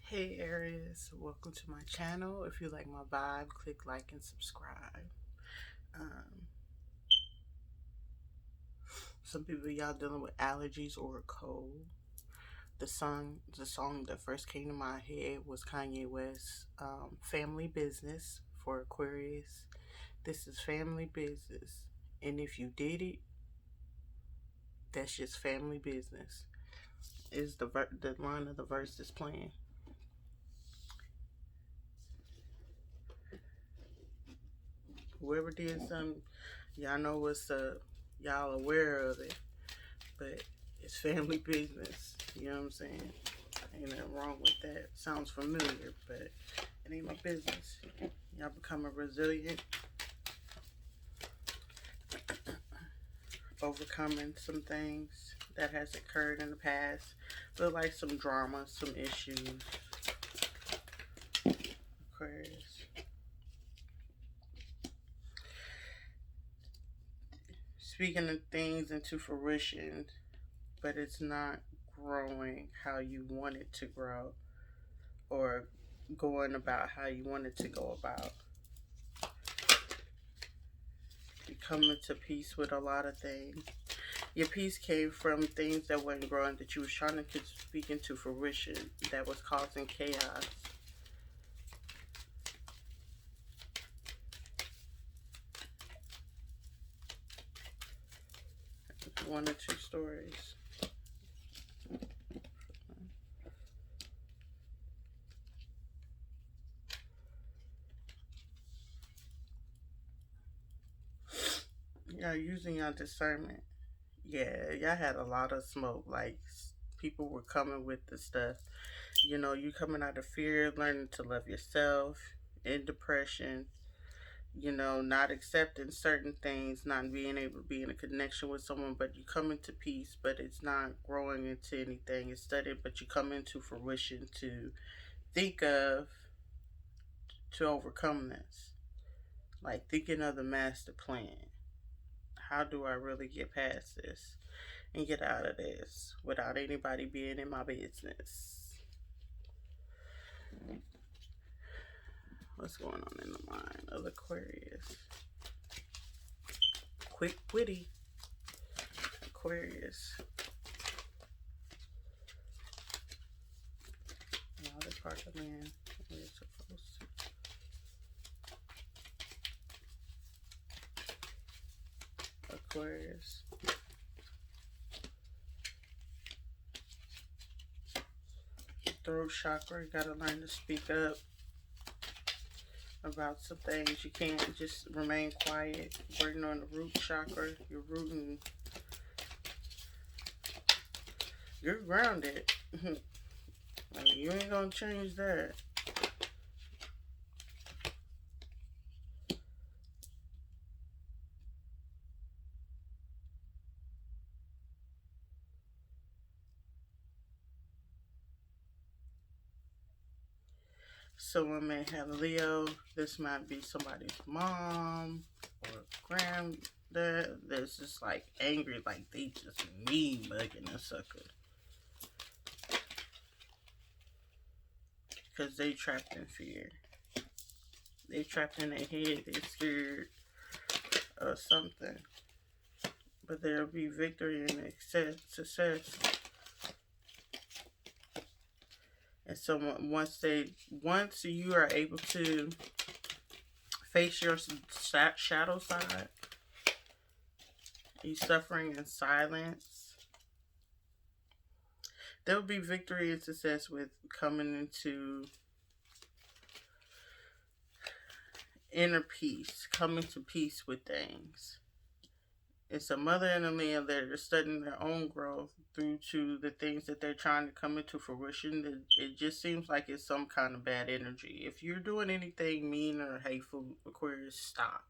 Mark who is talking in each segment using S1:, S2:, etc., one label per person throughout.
S1: Hey Aries, welcome to my channel. If you like my vibe, click like and subscribe. Um, some people y'all dealing with allergies or a cold. The song that first came to my head was Kanye West, "Family Business" for Aquarius. This is family business, and if you did it, that's just family business. Is the line of the verse that's playing? Whoever did something, y'all know what's up. Y'all aware of it. But it's family business. You know what I'm saying? Ain't nothing wrong with that. Sounds familiar, but it ain't my business. Y'all becoming resilient, overcoming some things that has occurred in the past. Look like some drama, some issues. Aquarius. Speaking of things into fruition, but it's not growing how you want it to grow or going about how you want it to go about. You're coming to peace with a lot of things. Your peace came from things that weren't growing that you was trying to speak into fruition that was causing chaos. One or two stories. Y'all using your discernment. Yeah, y'all had a lot of smoke. Like people were coming with the stuff. You know, you coming out of fear, learning to love yourself, in depression, you know, not accepting certain things, not being able to be in a connection with someone, but you come into peace, but it's not growing into anything. It's studied, but you come into fruition to think of to overcome this. Like thinking of the master plan. How do I really get past this and get out of this without anybody being in my business? What's going on in the mind of Aquarius? Quick witty Aquarius. Now the part of man we're supposed to. Aquarius. Throat chakra, you gotta learn to speak up about some things. You can't just remain quiet. Working on the root chakra, you're rooting. You're grounded. I mean, you ain't gonna change that. Someone may have Leo. This might be somebody's mom or granddad that's just like angry, like they just mean bugging a sucker. Because they trapped in fear. They trapped in their head. They're scared of something. But there'll be victory and success. And so once you are able to face your shadow side, you suffering in silence, there will be victory and success with coming into inner peace, coming to peace with things. It's a mother and a man that are studying their own growth through to the things that they're trying to come into fruition. It just seems like it's some kind of bad energy. If you're doing anything mean or hateful, Aquarius, stop.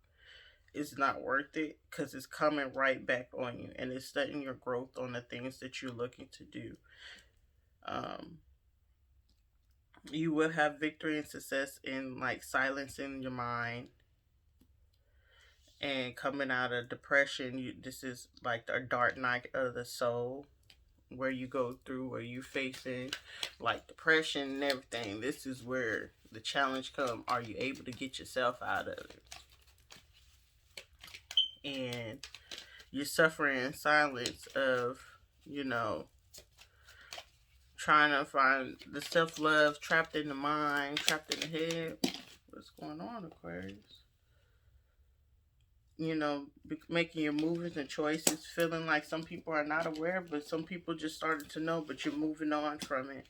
S1: It's not worth it because it's coming right back on you and it's studying your growth on the things that you're looking to do. Um, you will have victory and success in like silencing your mind and coming out of depression. This is like the dark night of the soul. where you go through, where you facing like depression and everything. This is where the challenge come. Are you able to get yourself out of it? And you're suffering in silence of, you know, trying to find the self-love trapped in the mind, trapped in the head. What's going on, Aquarius? You know, making your moves and choices, feeling like some people are not aware, but some people just started to know, but you're moving on from it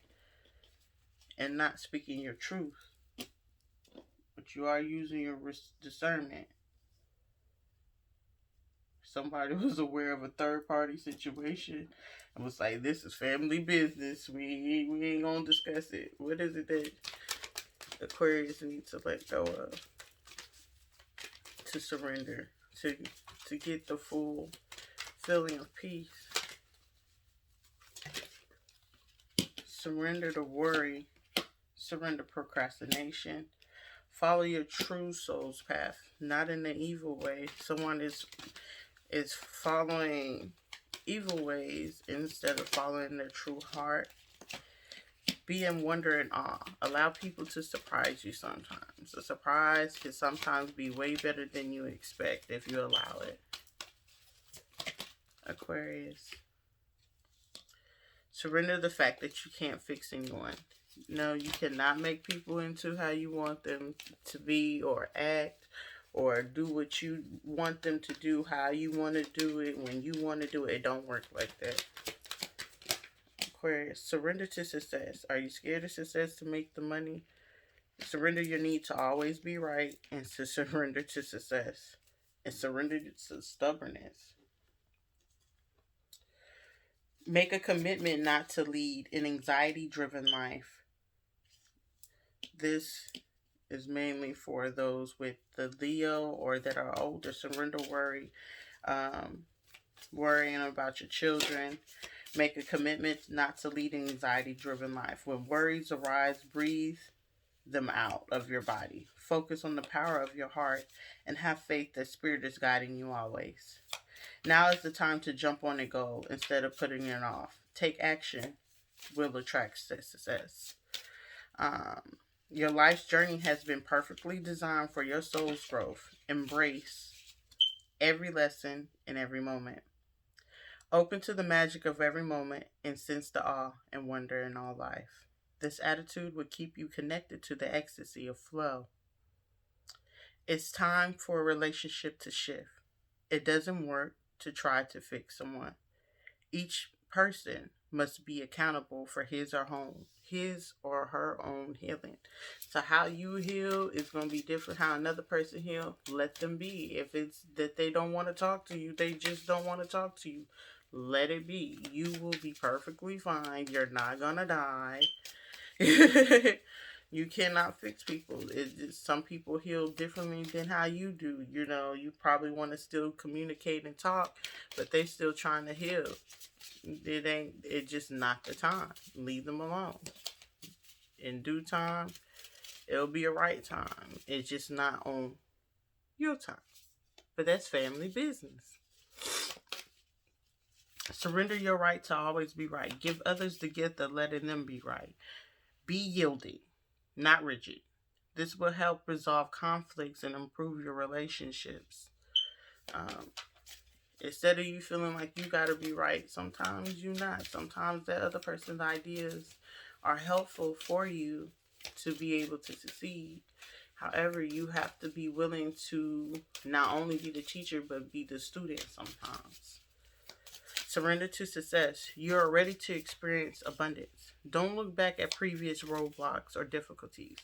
S1: and not speaking your truth. But you are using your discernment. Somebody was aware of a third party situation and was like, this is family business. We ain't gonna discuss it. What is it that Aquarius needs to let go of? To surrender. To get the full feeling of peace. Surrender to worry. Surrender procrastination. Follow your true soul's path, not in the evil way. Someone is following evil ways instead of following their true heart. Be in wonder and awe. Allow people to surprise you sometimes. A surprise can sometimes be way better than you expect if you allow it. Aquarius. Surrender the fact that you can't fix anyone. No, you cannot make people into how you want them to be or act or do what you want them to do, how you want to do it, when you want to do it. It don't work like that. Aquarius, surrender to success. Are you scared of success to make the money? Surrender your need to always be right and to surrender to success. And surrender to stubbornness. Make a commitment not to lead an anxiety-driven life. This is mainly for those with the Leo or that are older. Surrender worry, worrying about your children. Make a commitment not to lead an anxiety-driven life. When worries arise, breathe them out of your body. Focus on the power of your heart and have faith that Spirit is guiding you always. Now is the time to jump on a goal instead of putting it off. Take action will attract success. Your life's journey has been perfectly designed for your soul's growth. Embrace every lesson and every moment. Open to the magic of every moment and sense the awe and wonder in all life. This attitude will keep you connected to the ecstasy of flow. It's time for a relationship to shift. It doesn't work to try to fix someone. Each person must be accountable for his or her own healing. So how you heal is going to be different. How another person heal, let them be. If it's that they don't want to talk to you, they just don't want to talk to you. Let it be. You will be perfectly fine. You're not going to die. You cannot fix people. Some people heal differently than how you do. You know, you probably want to still communicate and talk, but they still trying to heal. It's just not the time. Leave them alone. In due time, it'll be a right time. It's just not on your time. But that's family business. Surrender your right to always be right. Give others the gift of letting them be right. Be yielding, not rigid. This will help resolve conflicts and improve your relationships. Instead of you feeling like you gotta be right, sometimes you're not. Sometimes that other person's ideas are helpful for you to be able to succeed. However, you have to be willing to not only be the teacher, but be the student sometimes. Surrender to success. You are ready to experience abundance. Don't look back at previous roadblocks or difficulties.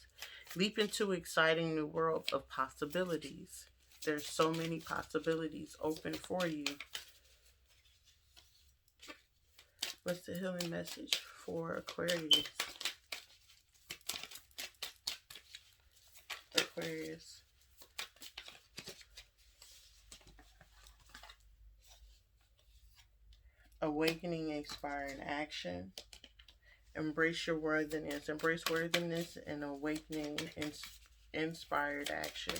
S1: Leap into an exciting new world of possibilities. There's so many possibilities open for you. What's the healing message for Aquarius? Aquarius. Awakening, inspiring action. Embrace your worthiness. Embrace worthiness and awakening inspired action.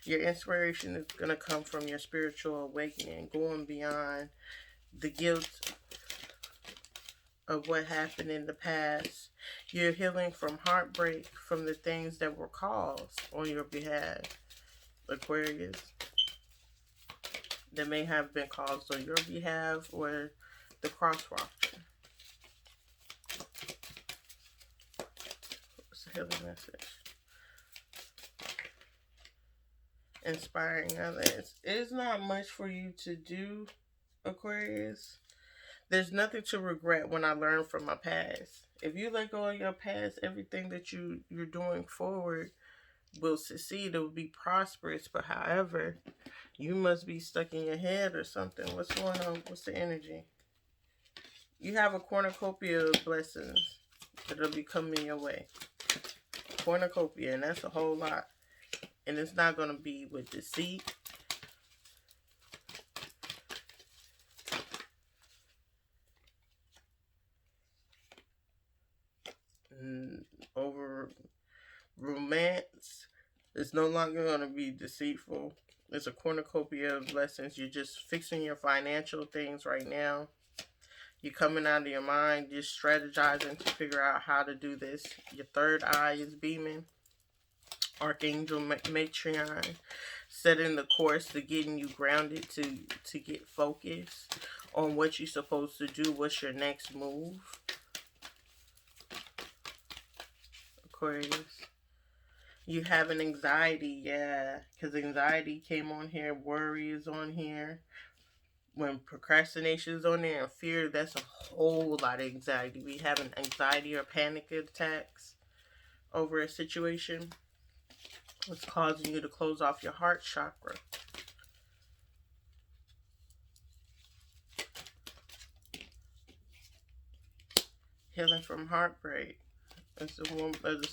S1: Your inspiration is going to come from your spiritual awakening, going beyond the guilt of what happened in the past. You're healing from heartbreak from the things that were caused on your behalf, Aquarius, that may have been caused on your behalf or the cross watcher. What's the healing message? Inspiring others. It's not much for you to do, Aquarius. There's nothing to regret when I learned from my past. If you let go of your past, everything that you're doing forward will succeed. It will be prosperous. But however, you must be stuck in your head or something. What's going on? What's the energy? You have a cornucopia of blessings that'll be coming your way. Cornucopia, and that's a whole lot. And it's not going to be with deceit. Over romance. It's no longer going to be deceitful. It's a cornucopia of blessings. You're just fixing your financial things right now. You're coming out of your mind, just strategizing to figure out how to do this. Your third eye is beaming. Archangel Matrion, setting the course to getting you grounded to get focused on what you're supposed to do. What's your next move, Aquarius? You have an anxiety, yeah, because anxiety came on here. Worry is on here. When procrastination is on there and fear, that's a whole lot of anxiety. We have an anxiety or panic attacks over a situation. What's causing you to close off your heart chakra? Healing from heartbreak. It's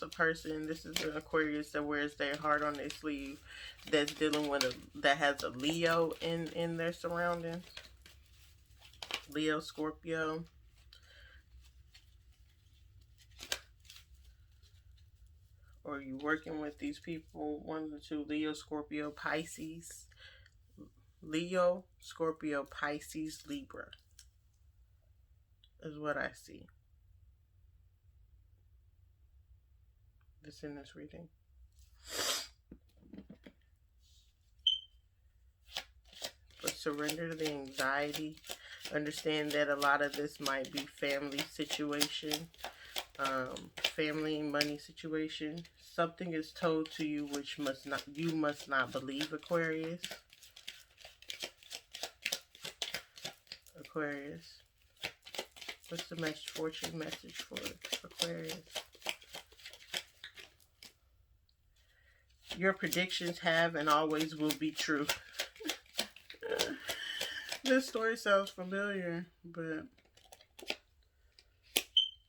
S1: a person. This is an Aquarius that wears their heart on their sleeve. That's dealing with that has a Leo in their surroundings. Leo, Scorpio. Or you working with these people, one of the two, Leo, Scorpio, Pisces. Leo, Scorpio, Pisces, Libra is what I see. This in this reading. But surrender to the anxiety. Understand that a lot of this might be family situation. Family money situation. Something is told to you which you must not believe, Aquarius. Aquarius. What's the fortune message for Aquarius? Your predictions have and always will be true. This story sounds familiar, but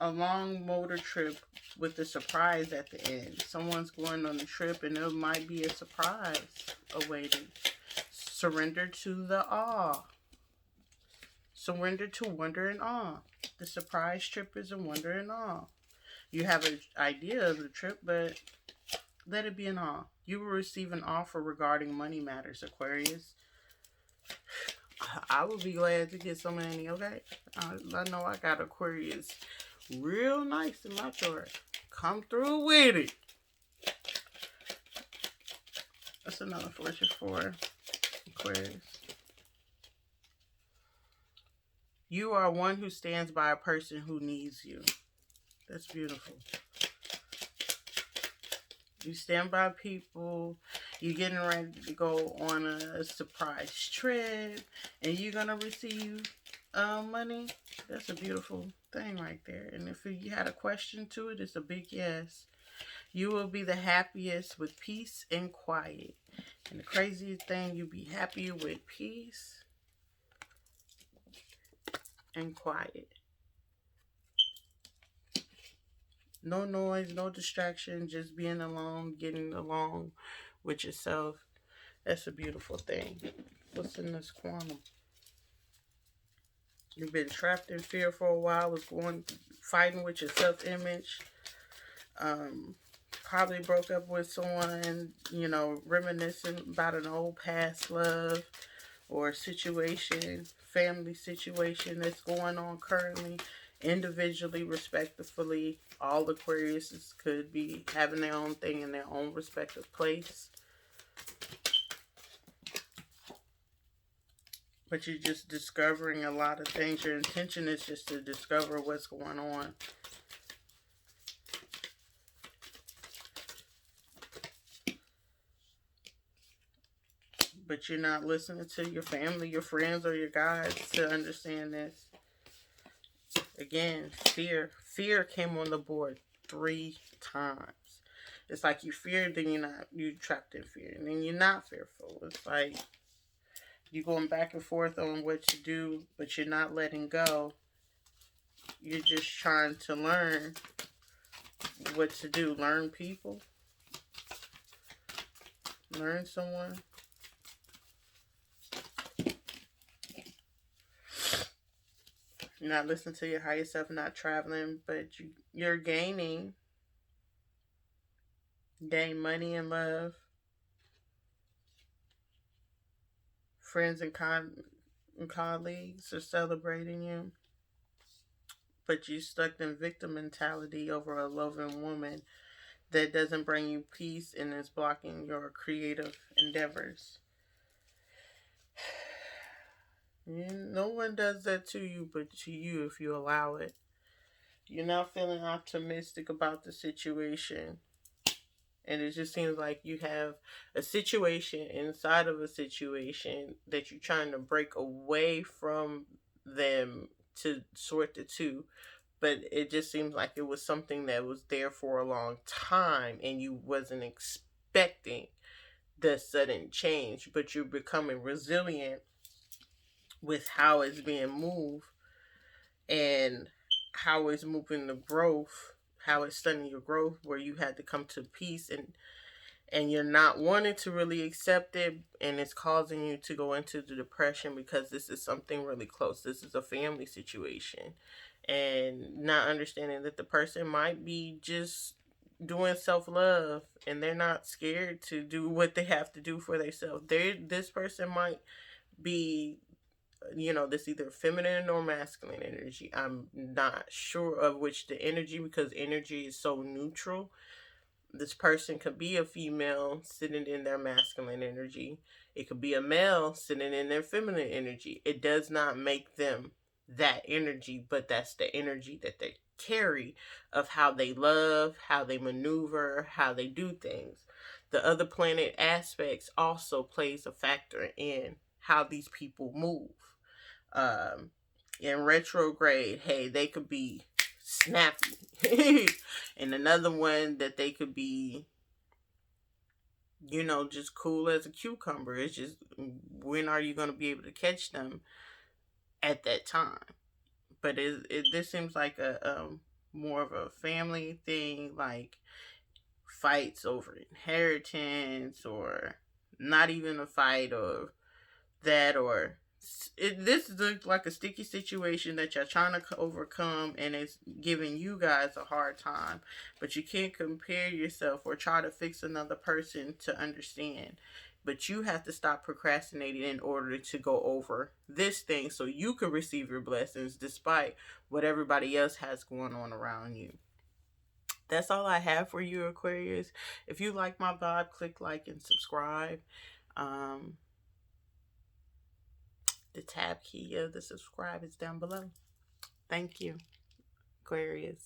S1: a long motor trip with a surprise at the end. Someone's going on the trip and there might be a surprise awaiting. Surrender to the awe. Surrender to wonder and awe. The surprise trip is a wonder and awe. You have an idea of the trip, but let it be an awe. You will receive an offer regarding money matters, Aquarius. I would be glad to get some money, okay? I know I got Aquarius real nice in my chart. Come through with it. That's another fortune for Aquarius. You are one who stands by a person who needs you. That's beautiful. You stand by people. You're getting ready to go on a surprise trip. And you're going to receive money. That's a beautiful thing right there. And if you had a question to it, it's a big yes. You will be the happiest with peace and quiet. And the craziest thing, you'll be happier with peace and quiet. No noise, no distraction, just being alone, getting along with yourself. That's a beautiful thing. What's in this quantum? You've been trapped in fear for a while, fighting with your self-image. Probably broke up with someone, reminiscing about an old past love or situation, family situation that's going on currently. individually, respectively. All Aquariuses could be having their own thing in their own respective place. But you're just discovering a lot of things. Your intention is just to discover what's going on. But you're not listening to your family, your friends, or your guides to understand this. Again, fear. Fear came on the board 3 times. It's like you fear, then you're trapped in fear. And then you're not fearful. It's like you're going back and forth on what to do, but you're not letting go. You're just trying to learn what to do. Learn people. Learn someone. You're not listening to your higher self, not traveling, but you're gaining. Gain money and love. Friends and colleagues are celebrating you. But you stuck in victim mentality over a loving woman that doesn't bring you peace and is blocking your creative endeavors. No one does that to you but to you if you allow it. You're not feeling optimistic about the situation. And it just seems like you have a situation inside of a situation that you're trying to break away from them to sort the two. But it just seems like it was something that was there for a long time and you wasn't expecting the sudden change. But you're becoming resilient with how it's being moved and how it's moving the growth, how it's stunning your growth, where you had to come to peace and you're not wanting to really accept it, and it's causing you to go into the depression because this is something really close. This is a family situation, and not understanding that the person might be just doing self-love and they're not scared to do what they have to do for themselves. This person might be, this either feminine or masculine energy. I'm not sure of which the energy, because energy is so neutral. This person could be a female sitting in their masculine energy. It could be a male sitting in their feminine energy. It does not make them that energy, but that's the energy that they carry of how they love, how they maneuver, how they do things. The other planet aspects also plays a factor in how these people move. In retrograde, hey, they could be snappy. And another one that they could be, just cool as a cucumber. It's just, when are you going to be able to catch them at that time? But this seems like a more of a family thing, like fights over inheritance, or not even a fight or that, or this looks like a sticky situation that you're trying to overcome, and it's giving you guys a hard time. But you can't compare yourself or try to fix another person to understand. But you have to stop procrastinating in order to go over this thing so you can receive your blessings despite what everybody else has going on around you. That's all I have for you, Aquarius. If you like my vibe, click like and subscribe. The tab key of the subscribe is down below. Thank you, Aquarius.